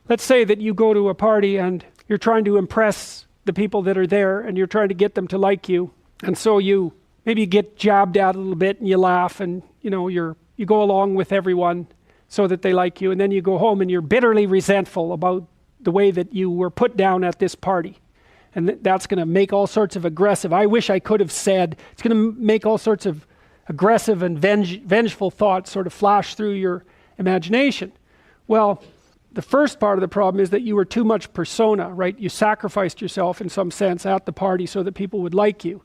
Let's say that you go to a party and you're trying to impress the people that are there and you're trying to get them to like you. And so you maybe get jabbed at a little bit and you laugh and you go along with everyone so that they like you. And then you go home and you're bitterly resentful about the way that you were put down at this party. And that's going to make all sorts of aggressive, I wish I could have said, it's going to make all sorts of aggressive and vengeful thoughts sort of flash through your imagination. Well, the first part of the problem is that you were too much persona, right? You sacrificed yourself in some sense at the party so that people would like you.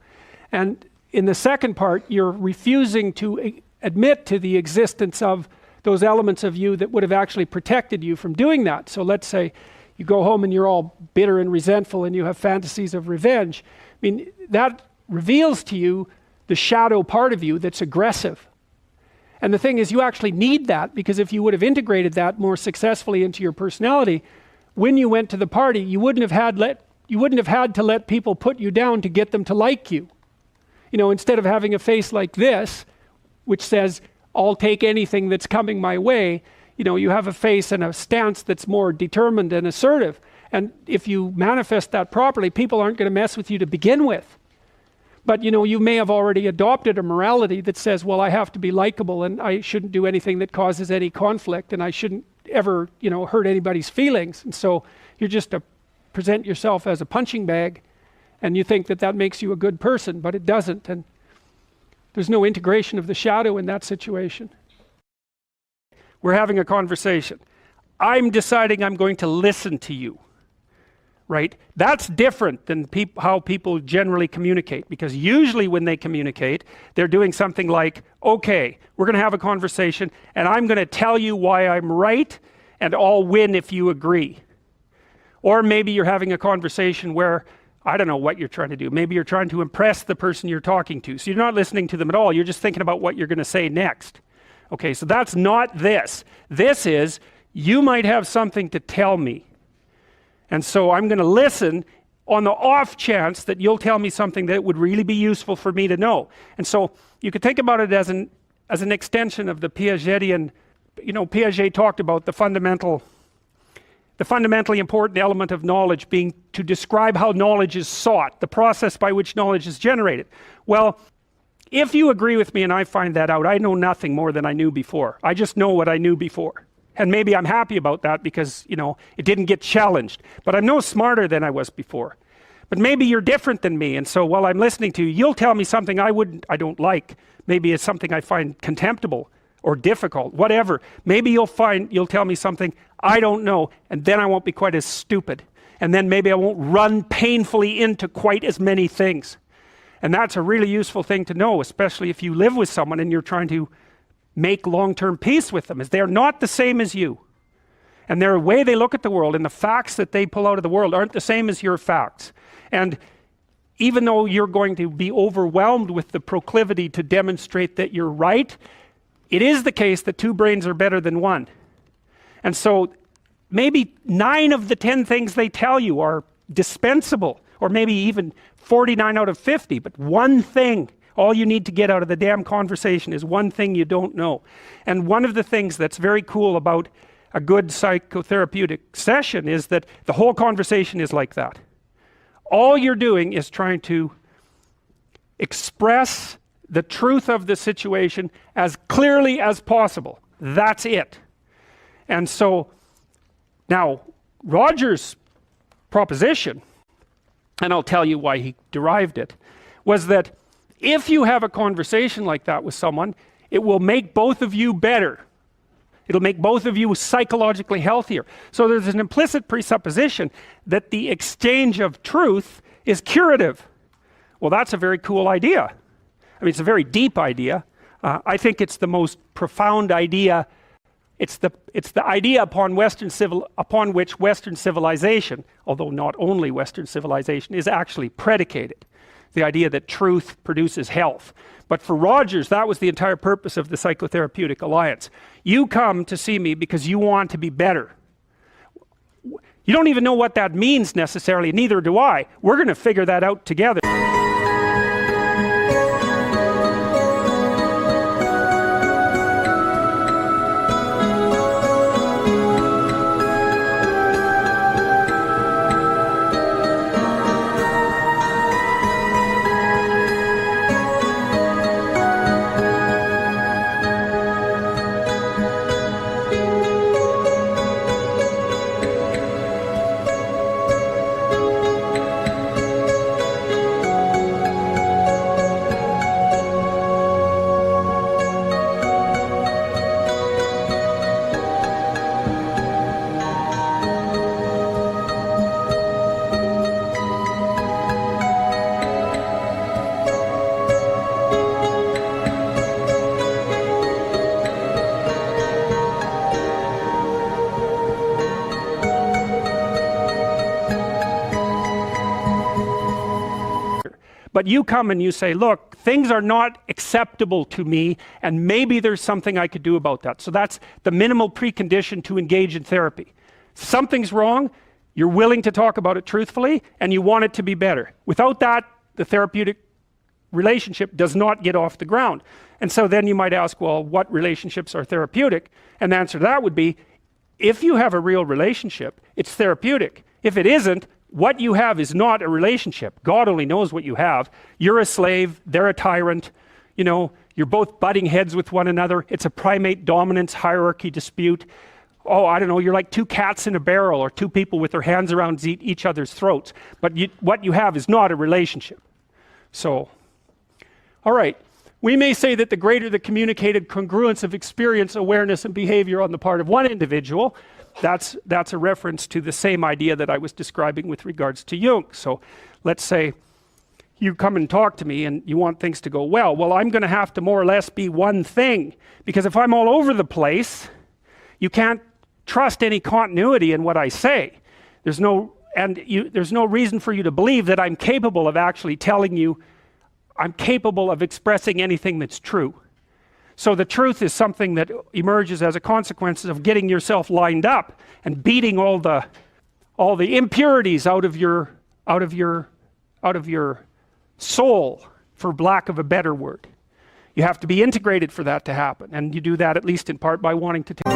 And in the second part, you're refusing to admit to the existence of those elements of you that would have actually protected you from doing that. So let's say you go home and you're all bitter and resentful and you have fantasies of revenge. I mean, that reveals to you the shadow part of you that's aggressive. And the thing is, you actually need that, because if you would have integrated that more successfully into your personality, when you went to the party, you wouldn't have had to let people put you down to get them to like you. Instead of having a face like this, which says, I'll take anything that's coming my way, you have a face and a stance that's more determined and assertive. And if you manifest that properly, people aren't going to mess with you to begin with. But you may have already adopted a morality that says, well, I have to be likable and I shouldn't do anything that causes any conflict and I shouldn't ever, hurt anybody's feelings. And so you're just to present yourself as a punching bag, and you think that that makes you a good person, but it doesn't. And there's no integration of the shadow in that situation. We're having a conversation. I'm deciding I'm going to listen to you. Right? That's different than how people generally communicate, because usually when they communicate, they're doing something like, okay, we're going to have a conversation and I'm going to tell you why I'm right and I'll win if you agree. Or maybe you're having a conversation where, I don't know what you're trying to do. Maybe you're trying to impress the person you're talking to. So you're not listening to them at all. You're just thinking about what you're going to say next. Okay, so that's not this. This is, you might have something to tell me. And so I'm going to listen on the off chance that you'll tell me something that would really be useful for me to know. And so you could think about it as an extension of the Piagetian, Piaget talked about the fundamentally important element of knowledge being to describe how knowledge is sought, the process by which knowledge is generated. Well, if you agree with me and I find that out, I know nothing more than I knew before. I just know what I knew before. And maybe I'm happy about that because, it didn't get challenged. But I'm no smarter than I was before. But maybe you're different than me. And so while I'm listening to you, you'll tell me something I don't like. Maybe it's something I find contemptible or difficult, whatever. Maybe you'll tell me something I don't know, and then I won't be quite as stupid. And then maybe I won't run painfully into quite as many things. And that's a really useful thing to know, especially if you live with someone and you're trying to make long-term peace with them, is they're not the same as you. And their way they look at the world and the facts that they pull out of the world aren't the same as your facts. And even though you're going to be overwhelmed with the proclivity to demonstrate that you're right, it is the case that two brains are better than one. And so maybe 9 of the 10 things they tell you are dispensable, or maybe even 49 out of 50, but one thing, all you need to get out of the damn conversation is one thing you don't know. And one of the things that's very cool about a good psychotherapeutic session is that the whole conversation is like that. All you're doing is trying to express the truth of the situation as clearly as possible. That's it. And so now Roger's proposition, and I'll tell you why he derived it, was that if you have a conversation like that with someone, it will make both of you better. It'll make both of you psychologically healthier. So there's an implicit presupposition that the exchange of truth is curative. Well, that's a very cool idea. I mean, it's a very deep idea. I think it's the most profound idea. It's the idea upon which Western civilization, although not only Western civilization, is actually predicated. The idea that truth produces health. But for Rogers, that was the entire purpose of the Psychotherapeutic Alliance. You come to see me because you want to be better. You don't even know what that means necessarily, neither do I. We're going to figure that out together. But you come and you say, look, things are not acceptable to me, and maybe there's something I could do about that. So that's the minimal precondition to engage in therapy. Something's wrong, you're willing to talk about it truthfully, and you want it to be better. Without that, the therapeutic relationship does not get off the ground. And so then you might ask, well, what relationships are therapeutic? And the answer to that would be, if you have a real relationship, it's therapeutic. If it isn't, what you have is not a relationship. God only knows what you have. You're a slave, they're a tyrant, you know, you're both butting heads with one another. It's a primate dominance hierarchy dispute. Oh, I don't know, you're like two cats in a barrel, or two people with their hands around each other's throats. But what you have is not a relationship. So, all right. We may say that the greater the communicated congruence of experience, awareness, and behavior on the part of one individual, that's a reference to the same idea that I was describing with regards to Jung. So let's say you come and talk to me and you want things to go well. Well, I'm going to have to more or less be one thing, because if I'm all over the place, you can't trust any continuity in what I say. There's no reason for you to believe that I'm capable of actually telling you, I'm capable of expressing anything that's true. So the truth is something that emerges as a consequence of getting yourself lined up and beating all the impurities out of your soul, for lack of a better word. You have to be integrated for that to happen, and you do that at least in part by wanting to take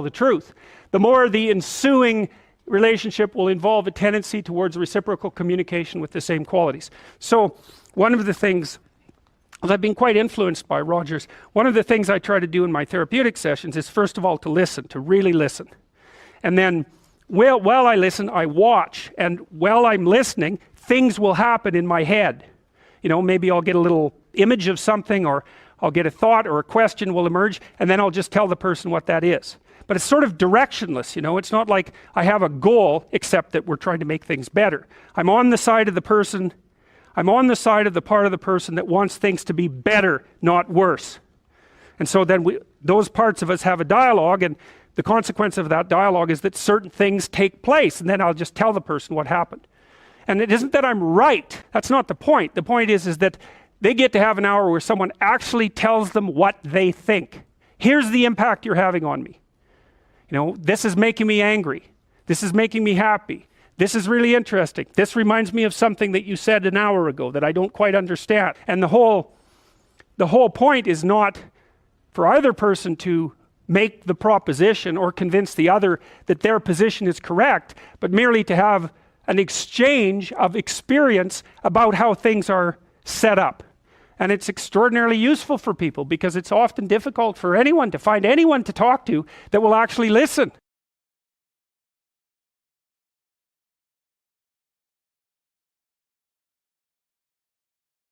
tell the truth. The more the ensuing relationship will involve a tendency towards reciprocal communication with the same qualities. So one of the things, I've been quite influenced by Rogers, one of the things I try to do in my therapeutic sessions is, first of all, to listen, to really listen. And then while I listen, I watch, and while I'm listening, things will happen in my head. You know, maybe I'll get a little image of something, or I'll get a thought or a question will emerge, and then I'll just tell the person what that is. But it's sort of directionless, you know, it's not like I have a goal, except that we're trying to make things better. I'm on the side of the person, I'm on the side of the part of the person that wants things to be better, not worse. And so then those parts of us have a dialogue, and the consequence of that dialogue is that certain things take place, and then I'll just tell the person what happened. And it isn't that I'm right, that's not the point. The point is that they get to have an hour where someone actually tells them what they think. Here's the impact you're having on me. You know, this is making me angry. This is making me happy. This is really interesting. This reminds me of something that you said an hour ago that I don't quite understand. And the whole point is not for either person to make the proposition or convince the other that their position is correct, but merely to have an exchange of experience about how things are set up. And it's extraordinarily useful for people, because it's often difficult for anyone to find anyone to talk to that will actually listen.